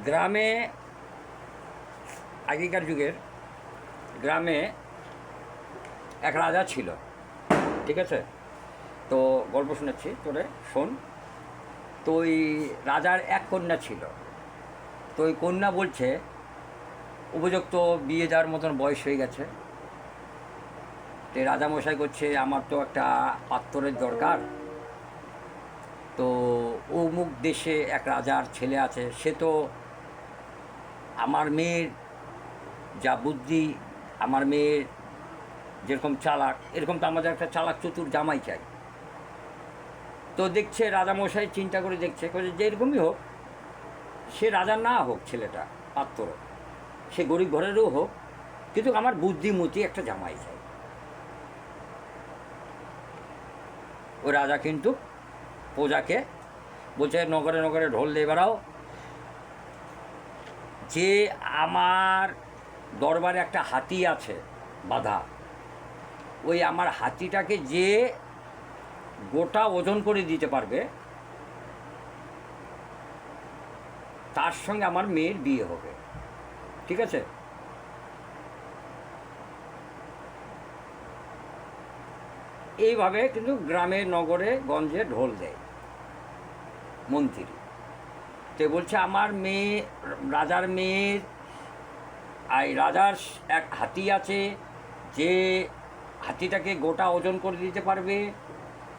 গ্রামে আগেকার যুগের গ্রামে এক রাজা ছিল, ঠিক আছে? তো গল্প শোনাচ্ছি তোরে, শোন। তো ওই রাজার এক কন্যা ছিল। তো ওই কন্যা বলছে উপযুক্ত বিয়ে দেওয়ার মতন বয়স হয়ে গেছে। তো রাজামশাই করছে আমার তো একটা পাত্রের দরকার। তো অমুক দেশে এক রাজার ছেলে আছে, সে তো আমার মেয়ের যা বুদ্ধি, আমার মেয়ের যেরকম চালাক, এরকম তো আমাদের একটা চালাক চতুর জামাই চাই। তো দেখছে রাজামশাই চিন্তা করে দেখছে যে এরকমই হোক, সে রাজা না হোক ছেলেটা পাত্র, সে গরিব ঘরেরও হোক, কিন্তু আমার বুদ্ধিমতী একটা জামাই চাই। ও রাজা কিন্তু প্রজাকে বলছে নগরে নগরে ঢোল দিয়ে বেড়াও, যে আমার দরবারে একটা হাতি আছে বাঁধা, ওই আমার হাতিটাকে যে গোটা ওজন করে দিতে পারবে তার সঙ্গে আমার মেয়ের বিয়ে হবে, ঠিক আছে? এইভাবে কিন্তু গ্রামে নগরে গঞ্জে ঢোল দেয় মন্ত্রী। তো বলছে আমার মেয়ে, রাজার মেয়ের রাজার এক হাতি আছে, যে হাতিটাকে গোটা ওজন করে দিতে পারবে,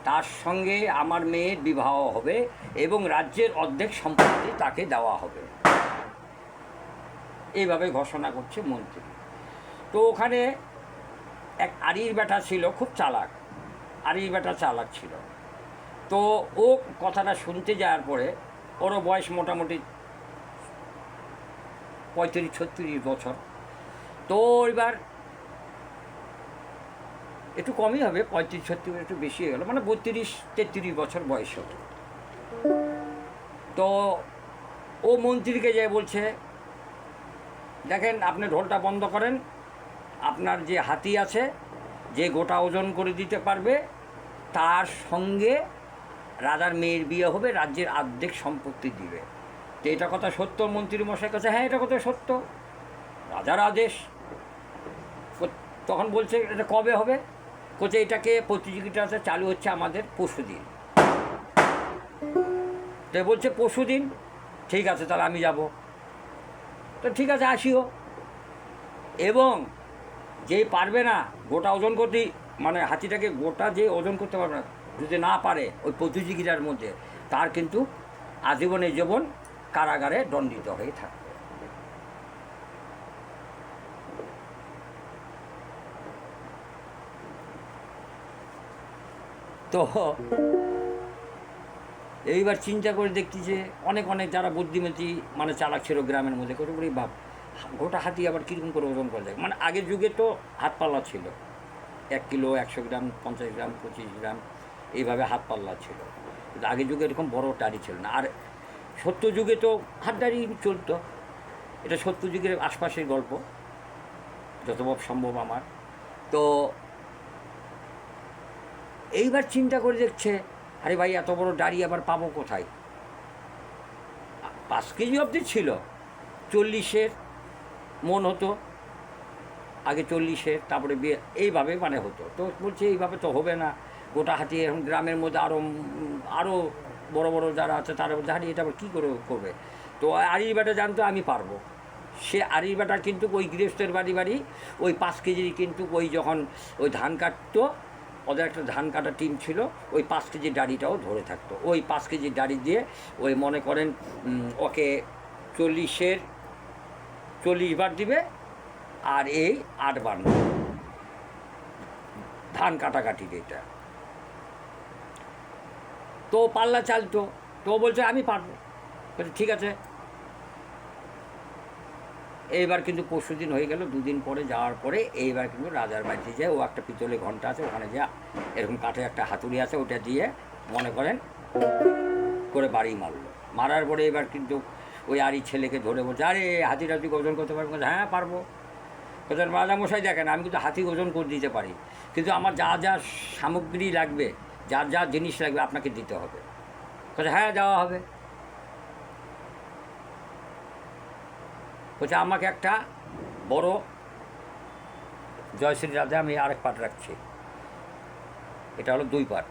তার সঙ্গে আমার মেয়ের বিবাহ হবে এবং রাজ্যের অর্ধেক সম্পত্তি তাকে দেওয়া হবে। এইভাবে ঘোষণা করছে মন্ত্রী। তো ওখানে এক আড়ির বেটা ছিল, খুব চালাক, আড়ির বেটা চালাক ছিল। তো ও কথাটা শুনতে যাওয়ার পরে, ওরও বয়স মোটামুটি 35-36 বছর। তো এবার একটু কমই হবে, 35-36 একটু বেশি হয়ে গেল, মানে 32-33 বছর বয়স হতো। তো ও মন্ত্রীকে যেয়ে বলছে দেখেন আপনি ঢোলটা বন্ধ করেন, আপনার যে হাতি আছে যে গোটা ওজন করে দিতে পারবে তার সঙ্গে রাজার মেয়ের বিয়ে হবে, রাজ্যের অর্ধেক সম্পত্তি দিবে। তো এটা কথা সত্য? মন্ত্রী মশাই কাছে হ্যাঁ এটা কথা সত্য, রাজার আদেশ। তখন বলছে এটা কবে হবে? কোথায় এটাকে প্রতিযোগিতাটা চালু হচ্ছে আমাদের পরশুদিন। তো বলছে পরশুদিন, ঠিক আছে তাহলে আমি যাব। তো ঠিক আছে আসিও, এবং যেই পারবে না গোটা ওজন করতে, মানে হাতিটাকে গোটা যে ওজন করতে পারবে না, যদি না পারে ওই প্রতিযোগিতার মধ্যে, তার কিন্তু আজীবনের জীবন কারাগারে দণ্ডিত হয়ে থাকবে। তো এইবার চিন্তা করে দেখছি যে অনেক অনেক যারা বুদ্ধিমতী মানে চালাক ছিল গ্রামের মধ্যে, করে বলি বাপ গোটা হাতি আবার কীরকম করে ওজন করা যায়। মানে আগের যুগে তো হাত পাল্লা ছিল, 1 কিলো, 100 গ্রাম, 50 গ্রাম, 25 গ্রাম, এইভাবে হাত পাল্লা ছিল। কিন্তু আগের যুগে এরকম বড় ডাড়ি ছিল না। আর সত্য যুগে তো হাত ডাড়ি চলতো। এটা সত্য যুগের আশপাশের গল্প, যতবার সম্ভব আমার। তো এইবার চিন্তা করে দেখছে আরে ভাই এত বড় দাড়ি আবার পাবো কোথায়? 5 কেজি অবধি ছিল, 40-এর মন হতো আগে, 40-এর, তারপরে এইভাবে মানে হতো। তো বলছে এইভাবে তো হবে না, গোটা হাতি এখন গ্রামের মধ্যে আরও বড় বড় যারা আছে তারা বলছে হাঁটি এটা আবার কী করে করবে? তো আড়ির বেটা জানতো আমি পারবো। সে আড়ির বেটা কিন্তু ওই গৃহস্থের বাড়ি বাড়ি ওই 5 কেজির কিন্তু ওই যখন ওই ধান কাটতো, ওদের একটা ধান কাটা টিম ছিল, ওই 5 কেজির দাড়িটাও ধরে থাকতো। ওই 5 কেজির দাড়ি দিয়ে ওই মনে করেন ওকে 40 বার দিবে, আর এই 8 বার ধান কাটাকাটির এটা। তো পাল্লা চালতো। তো বলছে আমি পারবো। বলছে ঠিক আছে। এইবার কিন্তু পরশুদিন হয়ে গেল, 2 দিন পরে যাওয়ার পরে এইবার কিন্তু রাজার বাড়িতে যায়, ও একটা পিতলে ঘন্টা আছে, ওখানে যা এরকম কাঠে একটা হাতুড়ি আছে, ওটা দিয়ে মনে করেন করে বাড়ি মারলো। মারার পরে এবার কিন্তু ওই আরই ছেলেকে ধরে বলছে আরে হাতিটা তুই ওজন করতে পারবো? হ্যাঁ পারবো। বলছে রাজামশাই দেখেন আমি কিন্তু হাতি ওজন করে দিতে পারি, কিন্তু আমার যা যা সামগ্রী লাগবে, যার যা জিনিস লাগবে আপনাকে দিতে হবে। বলছে হ্যাঁ দেওয়া হবে। বলছে আমাকে একটা বড় জয়শ্রী রাধে আমি আরেক পার্ট রাখছি, এটা হলো 2 পার্ট।